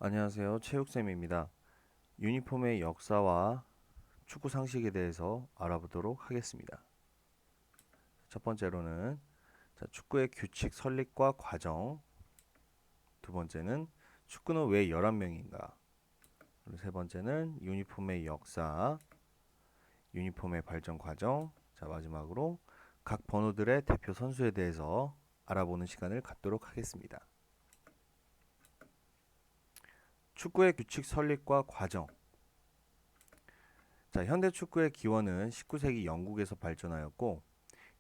안녕하세요. 체육쌤입니다. 유니폼의 역사와 축구 상식에 대해서 알아보도록 하겠습니다. 첫 번째로는 축구의 규칙 설립과 과정, 두 번째는 축구는 왜 11명인가, 그리고 세 번째는 유니폼의 역사, 유니폼의 발전 과정, 마지막으로 각 번호들의 대표 선수에 대해서 알아보는 시간을 갖도록 하겠습니다. 축구의 규칙 설립과 과정. 현대 축구의 기원은 19세기 영국에서 발전하였고,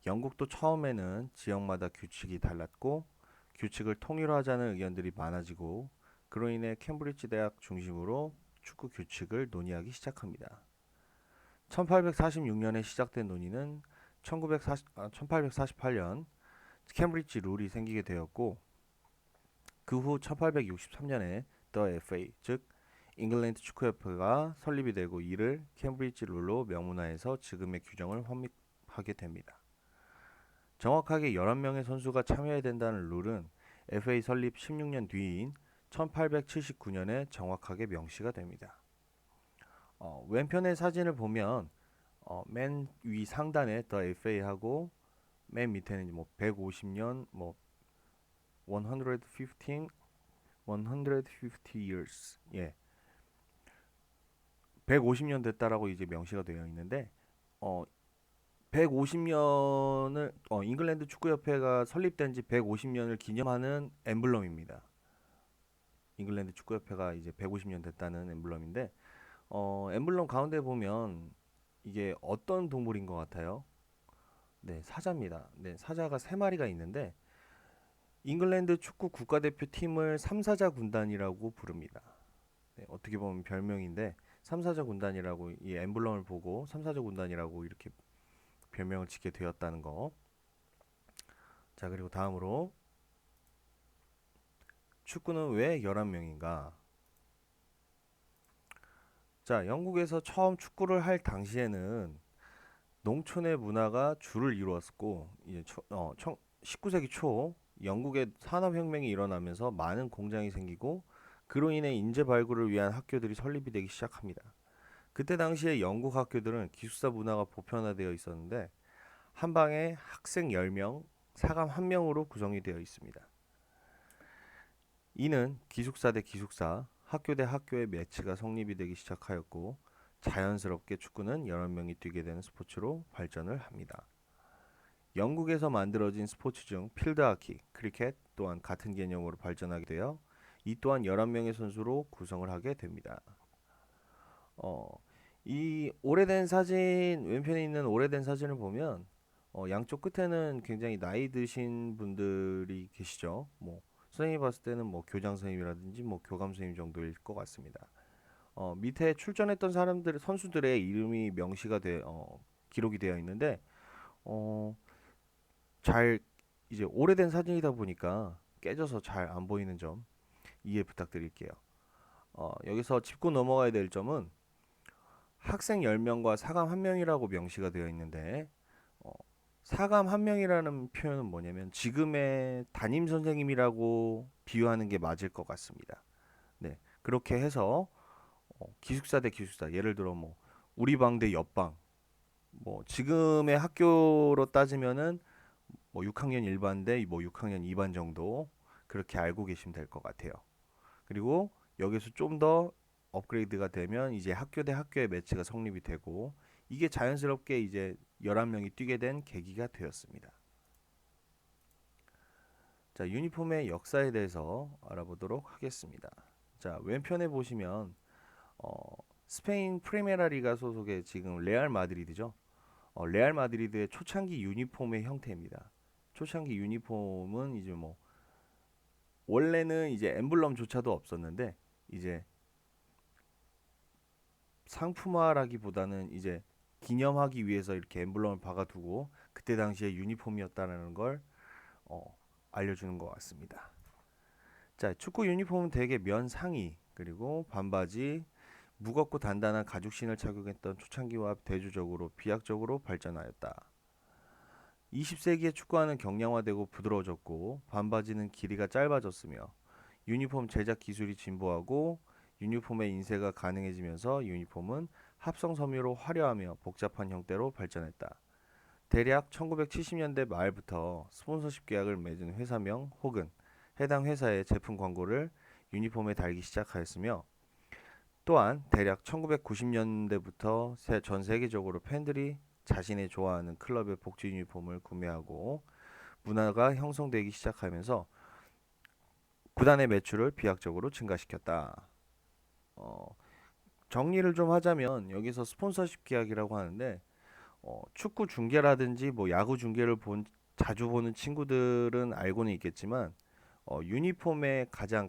영국도 처음에는 지역마다 규칙이 달랐고 규칙을 통일화하자는 의견들이 많아지고, 그로 인해 캠브리지 대학 중심으로 축구 규칙을 논의하기 시작합니다. 1846년에 시작된 논의는 1848년 캠브리지 룰이 생기게 되었고, 그 후 1863년에 더 FA, 즉 잉글랜드 축구협회가 설립이 되고, 이를 캠브리지 룰로 명문화해서 지금의 규정을 확립하게 됩니다. 정확하게 11명의 선수가 참여해야 된다는 룰은 FA 설립 16년 뒤인 1879년에 정확하게 명시가 됩니다. 왼편의 사진을 보면 맨 위 상단에 더 FA하고 맨 밑에는 150년, 115, 150 years, 150년 됐다라고 이제 명시가 되어 있는데, 150년을 잉글랜드 축구협회가 설립된 지 150년을 기념하는 엠블럼입니다. 잉글랜드 축구협회가 이제 150년 됐다는 엠블럼인데, 엠블럼 가운데 보면 이게 어떤 동물인 것 같아요? 네, 사자입니다. 네, 사자가 세 마리가 있는데, 잉글랜드 축구 국가대표 팀을 삼사자 군단이라고 부릅니다. 네, 어떻게 보면 별명인데, 삼사자 군단이라고, 이 엠블럼을 보고 삼사자 군단이라고 이렇게 별명을 짓게 되었다는 거. 그리고 다음으로 축구는 왜 11명인가? 영국에서 처음 축구를 할 당시에는 농촌의 문화가 주를 이루었고, 이제 19세기 초 영국의 산업혁명이 일어나면서 많은 공장이 생기고, 그로 인해 인재 발굴을 위한 학교들이 설립이 되기 시작합니다. 그때 당시에 영국 학교들은 기숙사 문화가 보편화되어 있었는데, 한 방에 학생 10명, 사감 1명으로 구성이 되어 있습니다. 이는 기숙사 대 기숙사, 학교 대 학교의 매치가 성립이 되기 시작하였고, 자연스럽게 축구는 여러 명이 뛰게 되는 스포츠로 발전을 합니다. 영국에서 만들어진 스포츠 중 필드하키, 크리켓 또한 같은 개념으로 발전하게 되어, 이 또한 11명의 선수로 구성을 하게 됩니다. 어, 이 오래된 사진, 왼편에 있는 오래된 사진을 보면 양쪽 끝에는 굉장히 나이 드신 분들이 계시죠. 선생님이 봤을 때는 교장 선생님이라든지 교감 선생님 정도일 것 같습니다. 밑에 출전했던 사람들, 선수들의 이름이 명시가 기록이 되어 있는데, 어, 잘 이제 오래된 사진이다 보니까 깨져서 잘 안 보이는 점 이해 부탁드릴게요. 여기서 짚고 넘어가야 될 점은 학생 10명과 사감 1명이라고 명시가 되어 있는데, 어, 사감 1명이라는 표현은 뭐냐면 지금의 담임 선생님이라고 비유하는 게 맞을 것 같습니다. 네, 그렇게 해서 기숙사 대 기숙사, 예를 들어 우리 방 대 옆방, 지금의 학교로 따지면은 6학년 1반 대 6학년 2반 정도, 그렇게 알고 계시면 될 것 같아요. 그리고 여기서 좀 더 업그레이드가 되면 이제 학교 대 학교의 매치가 성립이 되고, 이게 자연스럽게 이제 11명이 뛰게 된 계기가 되었습니다. 유니폼의 역사에 대해서 알아보도록 하겠습니다. 왼편에 보시면 스페인 프리메라 리가 소속의 지금 레알 마드리드죠. 레알 마드리드의 초창기 유니폼의 형태입니다. 초창기 유니폼은 이제 원래는 이제 엠블럼조차도 없었는데, 이제 상품화라기보다는 이제 기념하기 위해서 이렇게 엠블럼을 박아두고 그때 당시에 유니폼이었다는 걸 알려주는 것 같습니다. 축구 유니폼은 대개 면 상의, 그리고 반바지, 무겁고 단단한 가죽신을 착용했던 초창기와 대조적으로 비약적으로 발전하였다. 20세기에 축구화는 경량화되고 부드러워졌고, 반바지는 길이가 짧아졌으며 유니폼 제작 기술이 진보하고 유니폼의 인쇄가 가능해지면서 유니폼은 합성 섬유로 화려하며 복잡한 형태로 발전했다. 대략 1970년대 말부터 스폰서십 계약을 맺은 회사명 혹은 해당 회사의 제품 광고를 유니폼에 달기 시작하였으며, 또한 대략 1990년대부터 전 세계적으로 팬들이 자신의 좋아하는 클럽의 복지 유니폼을 구매하고 문화가 형성되기 시작하면서 구단의 매출을 비약적으로 증가시켰다. 어, 정리를 좀 하자면 여기서 스폰서십 계약이라고 하는데, 축구 중계라든지 뭐 야구 중계를 자주 보는 친구들은 알고는 있겠지만, 유니폼의 가장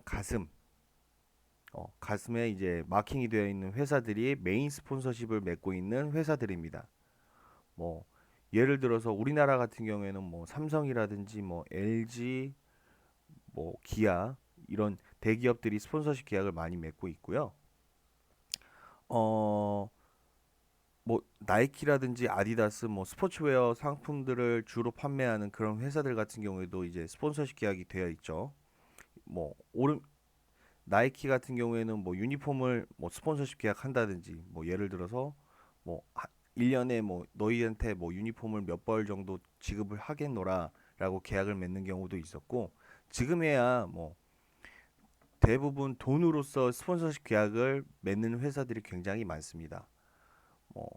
가슴에 이제 마킹이 되어 있는 회사들이 메인 스폰서십을 맺고 있는 회사들입니다. 뭐 예를 들어서 우리나라 같은 경우에는 뭐 삼성이라든지 뭐 LG, 뭐 기아, 이런 대기업들이 스폰서십 계약을 많이 맺고 있고요. 어, 뭐 나이키라든지 아디다스, 뭐 스포츠웨어 상품들을 주로 판매하는 그런 회사들 같은 경우에도 이제 스폰서십 계약이 되어 있죠. 뭐 오른 나이키 같은 경우에는 뭐 유니폼을 뭐 스폰서십 계약한다든지, 뭐 예를 들어서 뭐 1년에 뭐 너희한테 뭐 유니폼을 몇 벌 정도 지급을 하겠노라라고 계약을 맺는 경우도 있었고, 지금에야 뭐 대부분 돈으로서 스폰서십 계약을 맺는 회사들이 굉장히 많습니다. 뭐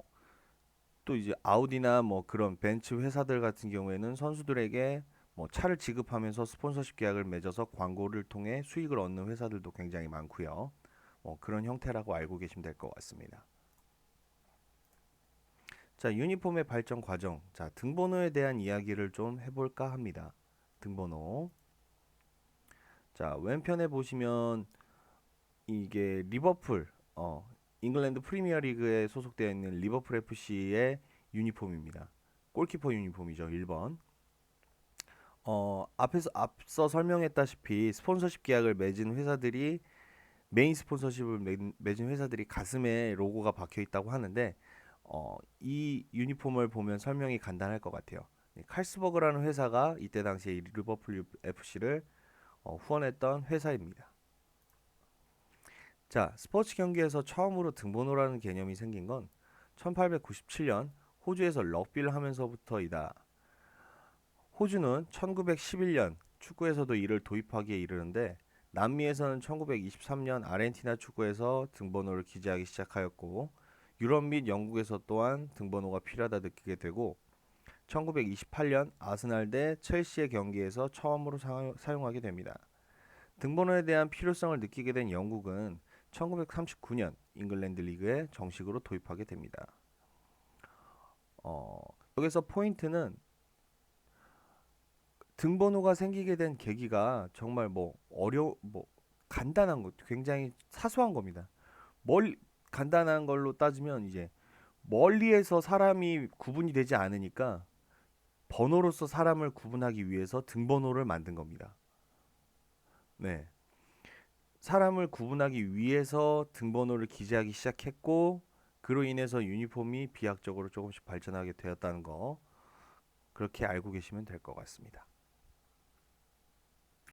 또 이제 아우디나 뭐 그런 벤츠 회사들 같은 경우에는 선수들에게 뭐 차를 지급하면서 스폰서십 계약을 맺어서 광고를 통해 수익을 얻는 회사들도 굉장히 많고요. 그런 형태라고 알고 계시면 될 것 같습니다. 자, 유니폼의 발전 과정. 자, 등번호에 대한 이야기를 좀 해볼까 합니다. 등번호. 자, 왼편에 보시면 이게 리버풀, 잉글랜드 프리미어 리그에 소속되어 있는 리버풀 FC의 유니폼입니다. 골키퍼 유니폼이죠, 1번. 앞서 설명했다시피 스폰서십 계약을 맺은 회사들이 메인 스폰서십을 맺은 회사들이 가슴에 로고가 박혀 있다고 하는데, 이 유니폼을 보면 설명이 간단할 것 같아요. 칼스버그라는 회사가 이때 당시에 이 리버풀 FC를 후원했던 회사입니다. 자, 스포츠 경기에서 처음으로 등번호라는 개념이 생긴 건 1897년 호주에서 럭비를 하면서부터이다. 호주는 1911년 축구에서도 이를 도입하기에 이르는데, 남미에서는 1923년 아르헨티나 축구에서 등번호를 기재하기 시작하였고, 유럽 및 영국에서 또한 등번호가 필요하다 느끼게 되고, 1928년 아스날 대 첼시의 경기에서 처음으로 사용하게 됩니다. 등번호에 대한 필요성을 느끼게 된 영국은 1939년 잉글랜드 리그에 정식으로 도입하게 됩니다. 어, 여기서 포인트는 등번호가 생기게 된 계기가 정말 뭐 간단한 것, 굉장히 사소한 겁니다. 멀 간단한 걸로 따지면 이제 멀리에서 사람이 구분이 되지 않으니까 번호로서 사람을 구분하기 위해서 등번호를 만든 겁니다. 네. 사람을 구분하기 위해서 등번호를 기재하기 시작했고, 그로 인해서 유니폼이 비약적으로 조금씩 발전하게 되었다는 거, 그렇게 알고 계시면 될 것 같습니다.